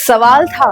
सवाल था,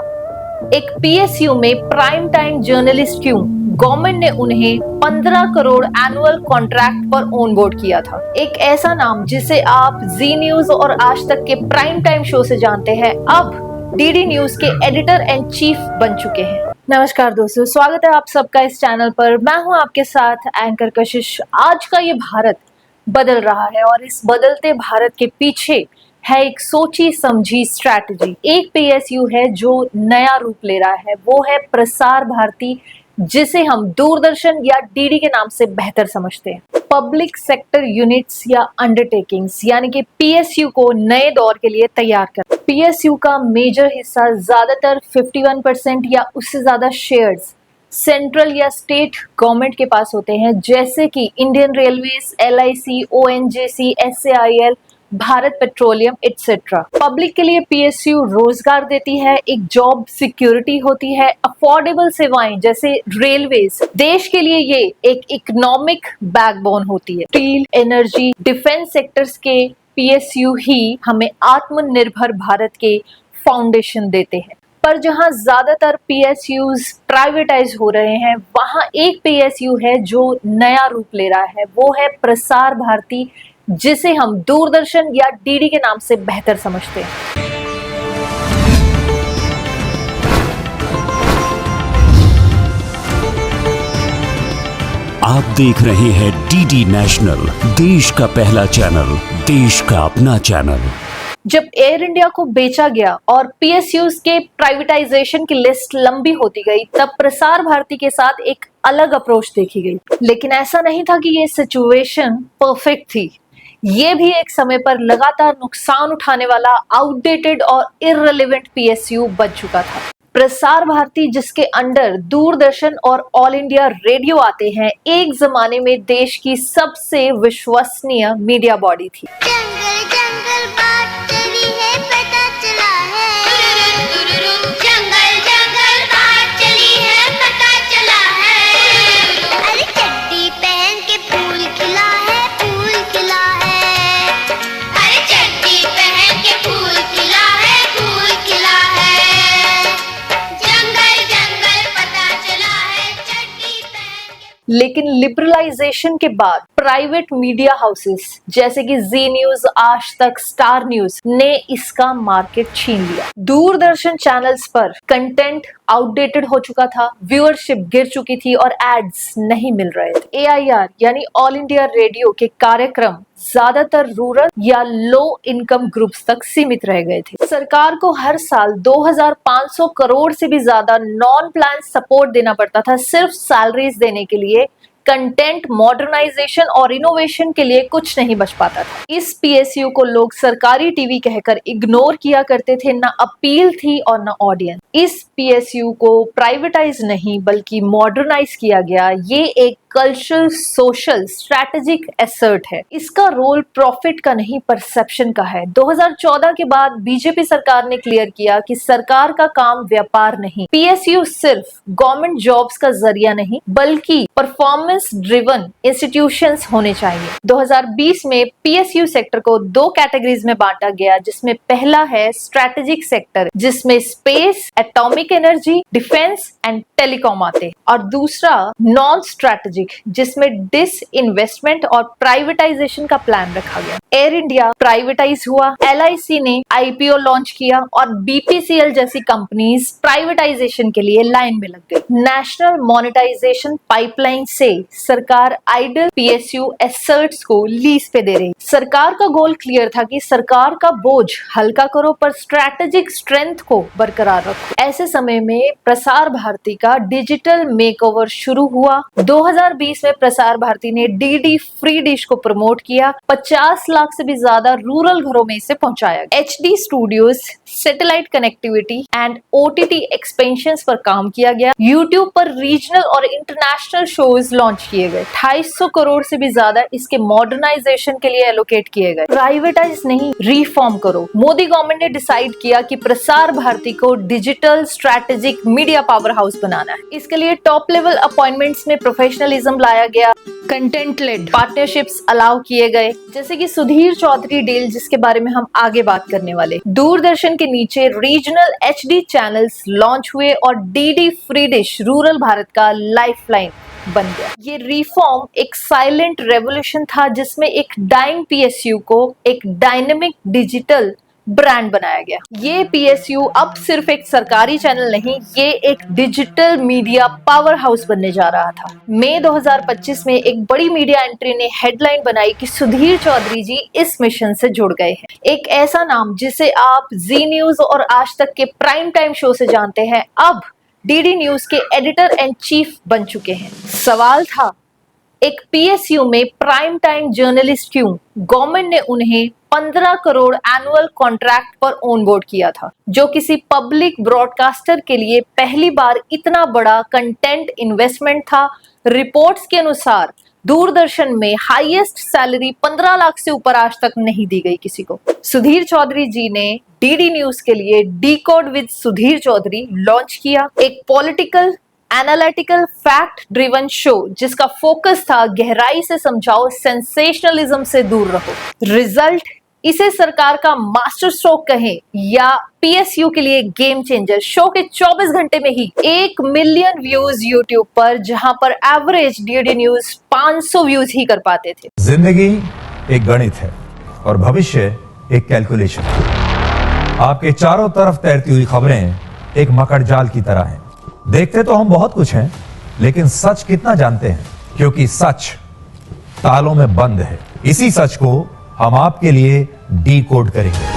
एक पीएसयू में प्राइम टाइम जर्नलिस्ट क्यों? गवर्नमेंट ने उन्हें 15 करोड़ एनुअल कॉन्ट्रैक्ट पर ऑन बोर्ड किया था। एक ऐसा नाम जिसे आप जी न्यूज और आज तक के प्राइम टाइम शो से जानते हैं, अब डीडी न्यूज के एडिटर एंड चीफ बन चुके हैं। नमस्कार दोस्तों, स्वागत है आप सबका इस चैनल पर। मैं हूं आपके साथ एंकर कशिश। आज का ये भारत बदल रहा है और इस बदलते भारत के पीछे है एक सोची समझी स्ट्रैटेजी। एक पीएसयू है जो नया रूप ले रहा है, वो है प्रसार भारती, जिसे हम दूरदर्शन या डीडी के नाम से बेहतर समझते हैं। पब्लिक सेक्टर यूनिट्स या अंडरटेकिंग्स यानी कि पीएसयू को नए दौर के लिए तैयार कर। पीएसयू का मेजर हिस्सा, ज्यादातर 51% या उससे ज्यादा शेयर्स सेंट्रल या स्टेट गवर्नमेंट के पास होते हैं, जैसे कि Indian railways, LIC, ONGC, SAIL, Bharat Petroleum etcetera. Public के लिए पीएसयू रोजगार देती है, एक जॉब सिक्योरिटी होती है, अफोर्डेबल सेवाएं जैसे रेलवेज। देश के लिए ये एक इकोनॉमिक बैकबोन होती है। स्टील, एनर्जी, डिफेंस सेक्टर्स के पीएसयू ही हमें आत्मनिर्भर भारत के फाउंडेशन देते हैं। पर जहां ज्यादातर पीएसयूज प्राइवेटाइज हो रहे हैं, वहां एक पीएसयू है जो नया रूप ले रहा है, वो है प्रसार भारती, जिसे हम दूरदर्शन या डीडी के नाम से बेहतर समझते हैं। आप देख रहे हैं डीडी नेशनल, देश का पहला चैनल, देश का अपना चैनल। जब एयर इंडिया को बेचा गया और पीएसयूज के प्राइवेटाइजेशन की लिस्ट लंबी होती गई, तब प्रसार भारती के साथ एक अलग अप्रोच देखी गई। लेकिन ऐसा नहीं था कि ये सिचुएशन परफेक्ट थी। ये भी एक समय पर लगातार नुकसान उठाने वाला आउटडेटेड और इररिलेवेंट पीएसयू बन चुका था। प्रसार भारती, जिसके अंडर दूरदर्शन और ऑल इंडिया रेडियो आते हैं, एक जमाने में देश की सबसे विश्वसनीय मीडिया बॉडी थी। जंगल जंगल बात चली है, पता चला है। जंगल जंगल बात चली है, पता चला है। अरे चड्डी पहन के फूल खिला है, फूल खिला है। अरे चड्डी पहन के फूल खिला है, फूल खिला है। जंगल जंगल पता चला है, चड्डी पहन के। लेकिन लिबरलाइजेशन के बाद प्राइवेट मीडिया हाउसेस जैसे कि जी न्यूज, आज तक, स्टार न्यूज ने इसका मार्केट छीन लिया। दूरदर्शन चैनल्स पर कंटेंट आउटडेटेड हो चुका था, व्यूअरशिप गिर चुकी थी और एड्स नहीं मिल रहे थे। एआईआर यानी ऑल इंडिया रेडियो के कार्यक्रम ज्यादातर रूरल या लो इनकम ग्रुप्स तक सीमित रह गए थे। सरकार को हर साल 2500 करोड़ से भी ज्यादा नॉन प्लान सपोर्ट देना पड़ता था, सिर्फ सैलरीज देने के लिए। कंटेंट मॉडर्नाइजेशन और इनोवेशन के लिए कुछ नहीं बच पाता था। इस पीएसयू को लोग सरकारी टीवी कहकर इग्नोर किया करते थे, ना अपील थी और ना ऑडियंस। इस पीएसयू को प्राइवेटाइज नहीं बल्कि मॉडर्नाइज किया गया। ये एक कल्चरल सोशल स्ट्रैटेजिक एसर्ट है। इसका रोल प्रॉफिट का नहीं, परसेप्शन का है। 2014 के बाद बीजेपी सरकार ने क्लियर किया कि सरकार का काम व्यापार नहीं, पीएसयू सिर्फ गवर्नमेंट जॉब्स का जरिया नहीं बल्कि परफॉर्मेंस ड्रिवन इंस्टीट्यूशंस होने चाहिए। 2020 में पीएसयू सेक्टर को दो कैटेगरीज में बांटा गया, जिसमें पहला है स्ट्रैटेजिक सेक्टर, जिसमें space, atomic energy, defence and telecom आते हैं, और दूसरा नॉन स्ट्रैटेजिक, जिसमें डिस इन्वेस्टमेंट और प्राइवेटाइजेशन का प्लान रखा गया। एयर इंडिया प्राइवेटाइज हुआ, एलआईसी ने आईपीओ लॉन्च किया और बीपीसीएल जैसी कंपनीज प्राइवेटाइजेशन के लिए लाइन में लग गई। नेशनल मॉनेटाइजेशन पाइपलाइन से सरकार आइडल पीएसयू एसर्ट्स को लीज पे दे रही। सरकार का गोल क्लियर था कि सरकार का बोझ हल्का करो पर स्ट्रैटेजिक स्ट्रेंथ को बरकरार रखो। ऐसे समय में प्रसार भारती का डिजिटल मेकओवर शुरू हुआ। 2020 में प्रसार भारती ने डीडी फ्री डिश को प्रमोट किया। 50 लाख से भी ज्यादा रूरल घरों में इसे पहुंचाया। HD studios, satellite connectivity and OTT expansions पर काम किया गया। यूट्यूब पर रीजनल और इंटरनेशनल शोज लॉन्च किए गए। 250 करोड़ से भी ज्यादा इसके मॉडर्नाइजेशन के लिए एलोकेट किए गए। प्राइवेटाइज नहीं, रिफॉर्म करो। मोदी गवर्नमेंट ने डिसाइड किया कि प्रसार भारती को digital strategic media power house बनाना है। इसके लिए टॉप लेवल अपॉइंटमेंट्स में प्रोफेशनलिज्म लाया गया। कंटेंट लेड पार्टनरशिप्स अलाउ किए गए, जैसे कि सुधीर चौधरी डील, जिसके बारे में हम आगे बात करने वाले। दूरदर्शन के नीचे रीजनल एचडी चैनल्स लॉन्च हुए और DD free dish rural Bharat का लाइफलाइन बन गया। ये रिफॉर्म एक साइलेंट रेवोल्यूशन था, जिसमें एक डाइंग पीएसयू को एक डायनेमिक डिजिटल ब्रांड बनाया गया। ये पीएसयू अब सिर्फ एक सरकारी चैनल नहीं, ये एक डिजिटल मीडिया पावर हाउस बनने जा रहा था। मई 2025 में एक बड़ी मीडिया एंट्री ने हेडलाइन बनाई कि सुधीर चौधरी जी इस मिशन से जुड़ गए हैं। एक ऐसा नाम जिसे आप जी न्यूज और आज तक के प्राइम टाइम शो से जानते हैं, अब डीडी न्यूज के एडिटर एंड चीफ बन चुके हैं। सवाल था, एक पीएसयू में प्राइम टाइम जर्नलिस्ट क्यों? गवर्नमेंट ने उन्हें 15 करोड़ एनुअल कॉन्ट्रैक्ट पर ऑन बोर्ड किया था, जो किसी पब्लिक ब्रॉडकास्टर के लिए पहली बार इतना बड़ा कंटेंट इन्वेस्टमेंट था। रिपोर्ट्स के अनुसार दूरदर्शन में हाईएस्ट सैलरी 15 लाख से ऊपर आज तक नहीं दी गई किसी को। सुधीर चौधरी जी ने डीडी न्यूज के लिए decode with Sudhir Chaudhary launch किया, एक political analytical fact driven show जिसका फोकस था गहराई से समझाओ, सेंसेशनलिज्म से दूर रहो। रिजल्ट, इसे सरकार का मास्टर स्ट्रोक कहें या पीएसयू के लिए गेम चेंजर। शो के 24 घंटे में ही 1 मिलियन व्यूज यूट्यूब पर, जहां पर एवरेज डीडी न्यूज 500 व्यूज ही कर पाते थे। जिंदगी एक गणित है और भविष्य एक कैलकुलेशन। आपके चारों तरफ तैरती हुई खबरें एक मकड़ जाल की तरह हैं। देखते तो हम बहुत कुछ हैं, लेकिन सच कितना जानते हैं? क्योंकि सच तालों में बंद है। इसी सच को हम आपके लिए डिकोड करेंगे।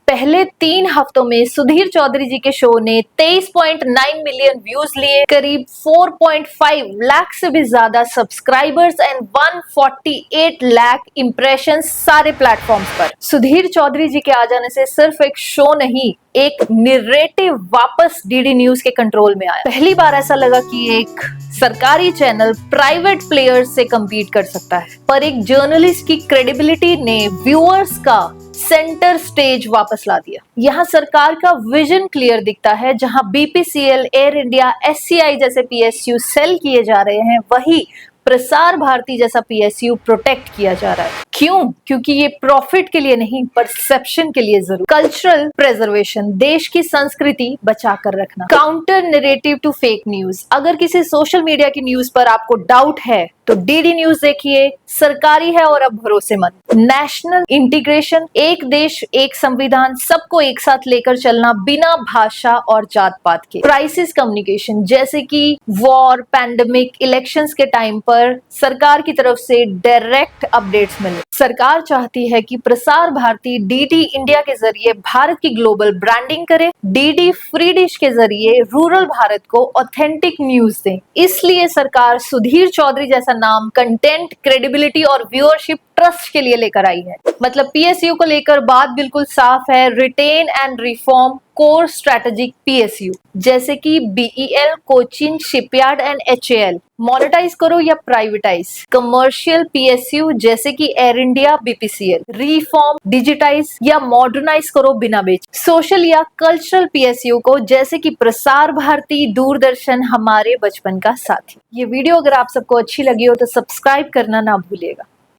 पहले 3 हफ्तों में सुधीर चौधरी जी के शो ने 23.9 मिलियन व्यूज लिए, करीब 4.5 लाख से भी ज्यादा सब्सक्राइबर्स एंड 148 लाख इंप्रेशंस सारे प्लेटफॉर्म्स पर। सुधीर चौधरी जी के आ जाने से सिर्फ एक शो नहीं, एक नैरेटिव वापस डीडी न्यूज के कंट्रोल में आया। पहली बार ऐसा लगा कि एक सरकारी चैनल प्राइवेट प्लेयर्स से compete कर सकता है, पर एक जर्नलिस्ट की क्रेडिबिलिटी ने व्यूअर्स का सेंटर स्टेज वापस ला दिया। यहाँ सरकार का विजन क्लियर दिखता है। जहाँ बीपीसीएल, एयर इंडिया, एससीआई जैसे पीएसयू सेल किए जा रहे हैं, वही प्रसार भारती जैसा पीएसयू प्रोटेक्ट किया जा रहा है। क्यों? क्योंकि ये प्रॉफिट के लिए नहीं, परसेप्शन के लिए जरूर। कल्चरल प्रेजर्वेशन, देश की संस्कृति बचा कर रखना। Counter narrative to fake news, अगर किसी सोशल मीडिया की न्यूज पर आपको डाउट है तो डीडी न्यूज देखिए, सरकारी है और अब भरोसेमंद। नेशनल इंटीग्रेशन, एक देश एक संविधान, सबको एक साथ लेकर चलना बिना भाषा और जात पात के। क्राइसिस कम्युनिकेशन, जैसे कि वॉर, पैंडेमिक, इलेक्शंस के टाइम पर सरकार की तरफ से डायरेक्ट अपडेट्स मिले। सरकार चाहती है कि प्रसार भारती डीडी इंडिया के जरिए भारत की ग्लोबल ब्रांडिंग करे, डीडी फ्री डिश के जरिए रूरल भारत को ऑथेंटिक न्यूज दे। इसलिए सरकार सुधीर चौधरी जैसा नाम कंटेंट, क्रेडिबिलिटी और व्यूअरशिप ट्रस्ट के लिए लेकर आई है। मतलब पीएसयू को लेकर बात बिल्कुल साफ है, retain and reform core strategic PSU, जैसे कि BEL, Cochin, shipyard and HAL. Monetise करो या प्राइवेटाइज। कमर्शियल पीएसयू जैसे कि Air India, BPCL. Reform, digitise या मॉडर्नाइज करो बिना बेच। सोशल या कल्चरल पीएसयू को, जैसे कि प्रसार भारती, दूरदर्शन, हमारे बचपन का साथी। ये वीडियो अगर आप सबको अच्छी लगी हो तो सब्सक्राइब करना ना भूलिएगा।